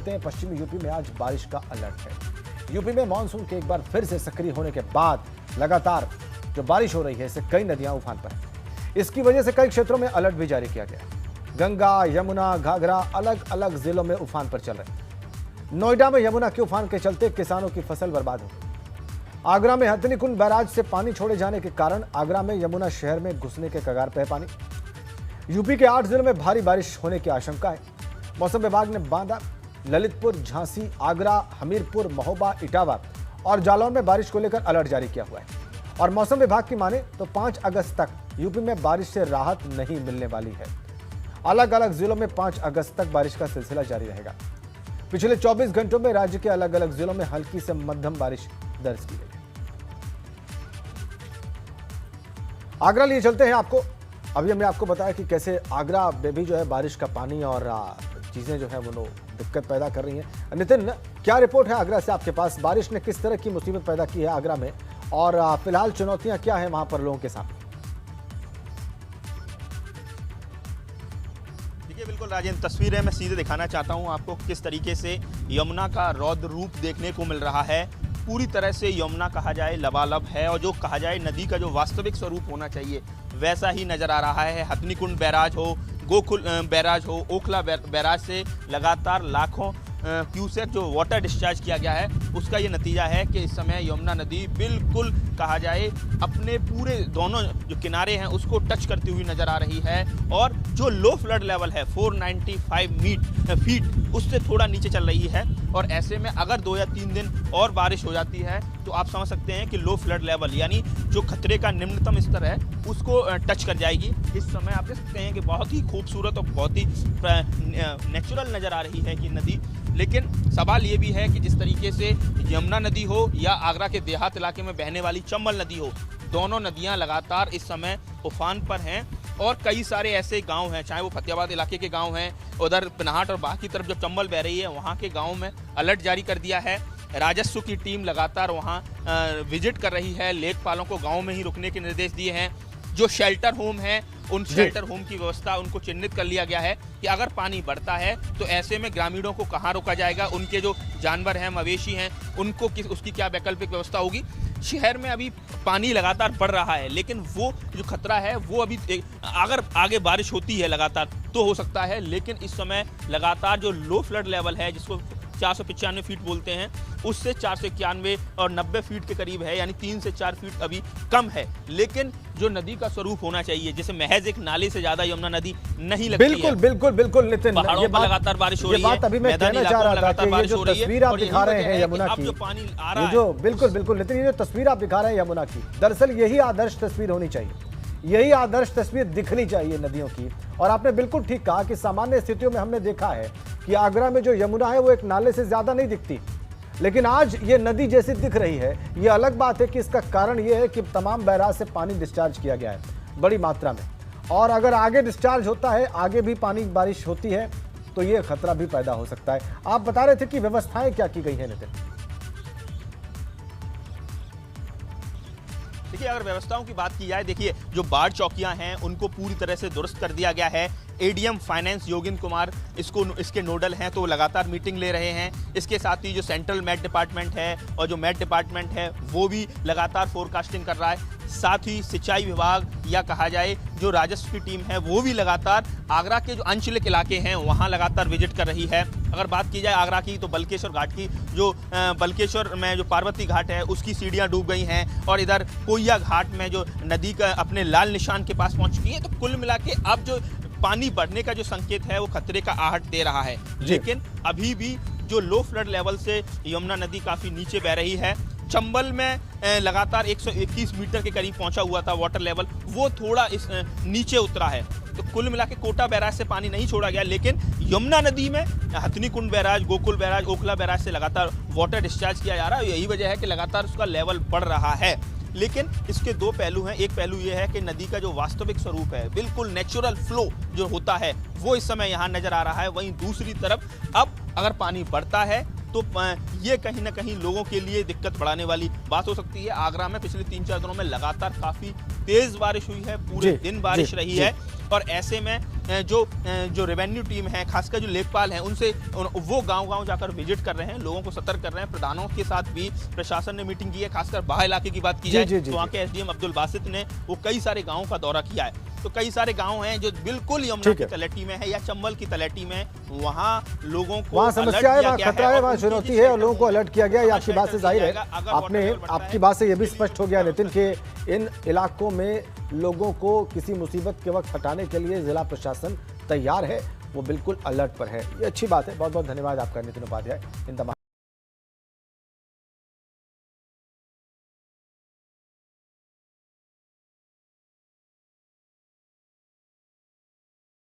चलते हैं पश्चिमी यूपी में आज बारिश का अलर्ट है। यूपी में मानसून के एक बार फिर से सक्रिय होने के बाद लगातार जो बारिश हो रही है इससे कई नदियां उफान पर हैं। इसकी वजह से कई क्षेत्रों में अलर्ट भी जारी किया गया है। गंगा, यमुना, घाघरा अलग अलग जिलों में उफान पर चल रहे हैं। नोएडा में यमुना के उफान के चलते किसानों की फसल बर्बाद हो गई। आगरा में हथनीकुंड बैराज से पानी छोड़े जाने के कारण आगरा में यमुना शहर में घुसने के कगार पर है पानी। यूपी के 8 जिलों में भारी बारिश होने की आशंका है। मौसम विभाग ने बांदा, ललितपुर, झांसी, आगरा, हमीरपुर, महोबा, इटावा और जालौन में बारिश को लेकर अलर्ट जारी किया हुआ है। और मौसम विभाग की माने तो 5 अगस्त तक यूपी में बारिश से राहत नहीं मिलने वाली है। अलग अलग जिलों में 5 अगस्त तक बारिश का सिलसिला जारी रहेगा। पिछले 24 घंटों में राज्य के अलग अलग जिलों में हल्की से मध्यम बारिश दर्ज की गई। आगरा लिए चलते हैं आपको। अभी हमने आपको बताया कि कैसे आगरा में भी जो है बारिश का पानी और चीजें जो है वो दिक्कत पैदा कर रही हैं। नितिन, क्या रिपोर्ट है आगरा से आपके पास? बारिश ने किस तरह की मुसीबत पैदा की है आगरा में और फिलहाल चुनौतियां क्या है वहां पर लोगों के सामने? देखिए, बिल्कुल राजेंद्र, तस्वीरें मैं सीधे दिखाना चाहता हूं आपको किस तरीके से यमुना का रौद्र रूप देखने को मिल रहा है। पूरी तरह से यमुना कहा जाए लबालब है और जो कहा जाए नदी का जो वास्तविक स्वरूप होना चाहिए वैसा ही नजर आ रहा है। हथनीकुंड बैराज हो, गोकुल बैराज हो, ओखला बैराज से लगातार लाखों क्यूसेक जो वाटर डिस्चार्ज किया गया है उसका ये नतीजा है कि इस समय यमुना नदी बिल्कुल कहा जाए अपने पूरे दोनों जो किनारे हैं उसको टच करती हुई नजर आ रही है। और जो लो फ्लड लेवल है 495 फीट उससे थोड़ा नीचे चल रही है। और ऐसे में अगर 2 या 3 दिन और बारिश हो जाती है तो आप समझ सकते हैं कि लो फ्लड लेवल यानी जो खतरे का निम्नतम स्तर है उसको टच कर जाएगी। इस समय आप देख सकते हैं कि बहुत ही खूबसूरत और बहुत ही नेचुरल नज़र आ रही है कि नदी। लेकिन सवाल ये भी है कि जिस तरीके से यमुना नदी हो या आगरा के देहात इलाके में बहने वाली चंबल नदी हो, दोनों नदियां लगातार इस समय उफान पर हैं। और कई सारे ऐसे गांव हैं, चाहे वो फतेहाबाद इलाके के गांव हैं, उधर पिनाहट और बाकी तरफ जो चंबल बह रही है वहां के गांव में अलर्ट जारी कर दिया है। राजस्व की टीम लगातार वहां विजिट कर रही है। लेखपालों को गाँव में ही रुकने के निर्देश दिए हैं। जो शेल्टर होम है उन शेल्टर होम की व्यवस्था उनको चिन्हित कर लिया गया है कि अगर पानी बढ़ता है तो ऐसे में ग्रामीणों को कहाँ रोका जाएगा, उनके जो जानवर हैं, मवेशी हैं, उनको उसकी क्या वैकल्पिक व्यवस्था होगी। शहर में अभी पानी लगातार बढ़ रहा है लेकिन वो जो खतरा है वो अभी अगर आगे बारिश होती है लगातार तो हो सकता है। लेकिन इस समय लगातार जो लो फ्लड लेवल है जिसको 495 फीट बोलते हैं उससे 491 और 90 फीट के करीब है, यानी 3 से 4 फीट अभी कम है। लेकिन जो नदी का स्वरूप होना चाहिए, जैसे महज एक नाले से ज्यादा यमुना नदी नहीं लगती बिल्कुल, है। बिल्कुल बिल्कुल नितिन, पहाड़ों पर लगातार बारिश हो रही है। अभी मैं कहना चाह रहा था कि ये जो तस्वीर आप दिखा रहे हैं यमुना की, जो पानी आ रहा है, जो बिल्कुल बिल्कुल नितिन, ये जो तस्वीर आप दिखा रहे हैं यमुना की, दरअसल यही आदर्श तस्वीर होनी चाहिए, यही आदर्श तस्वीर दिखनी चाहिए नदियों की। और आपने बिल्कुल ठीक कहा कि सामान्य स्थितियों में हमने देखा है कि आगरा में जो यमुना है वो एक नाले से ज्यादा नहीं दिखती, लेकिन आज ये नदी जैसी दिख रही है। ये अलग बात है कि इसका कारण ये है कि तमाम बैराज से पानी डिस्चार्ज किया गया है बड़ी मात्रा में, और अगर आगे डिस्चार्ज होता है, आगे भी पानी बारिश होती है तो ये खतरा भी पैदा हो सकता है। आप बता रहे थे कि व्यवस्थाएं क्या की गई है नितिन? देखिए, अगर व्यवस्थाओं की बात की जाए, देखिए जो बाढ़ चौकियां हैं उनको पूरी तरह से दुरुस्त कर दिया गया है। एडीएम फाइनेंस योगिंद्र कुमार इसके नोडल हैं तो लगातार मीटिंग ले रहे हैं। इसके साथ ही जो सेंट्रल मैट डिपार्टमेंट है और जो मैट डिपार्टमेंट है वो भी लगातार फोरकास्टिंग कर रहा है। साथ ही सिंचाई विभाग या कहा जाए जो राजस्व की टीम है वो भी लगातार आगरा के जो अंचलिक इलाके हैं वहाँ लगातार विजिट कर रही है। अगर बात की जाए आगरा की तो बल्केश्वर घाट की, जो बल्केश्वर में जो पार्वती घाट है उसकी सीढ़ियाँ डूब गई हैं और इधर कोइया घाट में जो नदी का अपने लाल निशान के पास पहुँच चुकी है। तो कुल मिला के अब जो पानी बढ़ने का जो संकेत है वो खतरे का आहट दे रहा है। लेकिन अभी भी जो लो फ्लड लेवल से यमुना नदी काफ़ी नीचे बह रही है। चंबल में लगातार 121 मीटर के करीब पहुंचा हुआ था वाटर लेवल, वो थोड़ा इस नीचे उतरा है। तो कुल मिला के कोटा बैराज से पानी नहीं छोड़ा गया, लेकिन यमुना नदी में Hathnikund barrage, Gokul barrage, Okhla barrage से लगातार वाटर डिस्चार्ज किया जा रहा है। यही वजह है कि लगातार उसका लेवल बढ़ रहा है। लेकिन इसके दो पहलू हैं। एक पहलू ये है कि नदी का जो वास्तविक स्वरूप है, बिल्कुल नेचुरल फ्लो जो होता है, वो इस समय यहाँ नजर आ रहा है। वहीं दूसरी तरफ अब अगर पानी बढ़ता है तो ये कहीं ना कहीं लोगों के लिए दिक्कत बढ़ाने वाली बात हो सकती है। आगरा में पिछले 3-4 दिनों में लगातार काफी तेज बारिश हुई है, पूरे दिन बारिश रही है और ऐसे में जो रेवेन्यू टीम है, खासकर जो लेखपाल हैं, उनसे वो गांव-गांव जाकर विजिट कर रहे हैं, लोगों को सतर्क कर रहे हैं। प्रधानों के साथ भी प्रशासन ने मीटिंग की है। खासकर बाह इलाके की बात की जाए तो वहाँ के एसडीएम अब्दुल बासित ने वो कई सारे गाँवों का दौरा किया है। तो कई सारे गांव हैं जो बिल्कुल यमुना की तलहटी में है या चंबल की तलहटी में, वहाँ लोगों को वहाँ समस्या है, वहाँ खतरा है, वहाँ चुनौती है और लोगों को अलर्ट किया गया। ये आपकी बात से जाहिर है, आपकी बात से ये भी स्पष्ट हो गया नितिन के इन इलाकों में लोगों को किसी मुसीबत के वक्त हटाने के लिए जिला प्रशासन तैयार है, वो बिल्कुल अलर्ट पर है। ये अच्छी बात है। बहुत बहुत धन्यवाद आपका नितिन उपाध्याय इन तमाम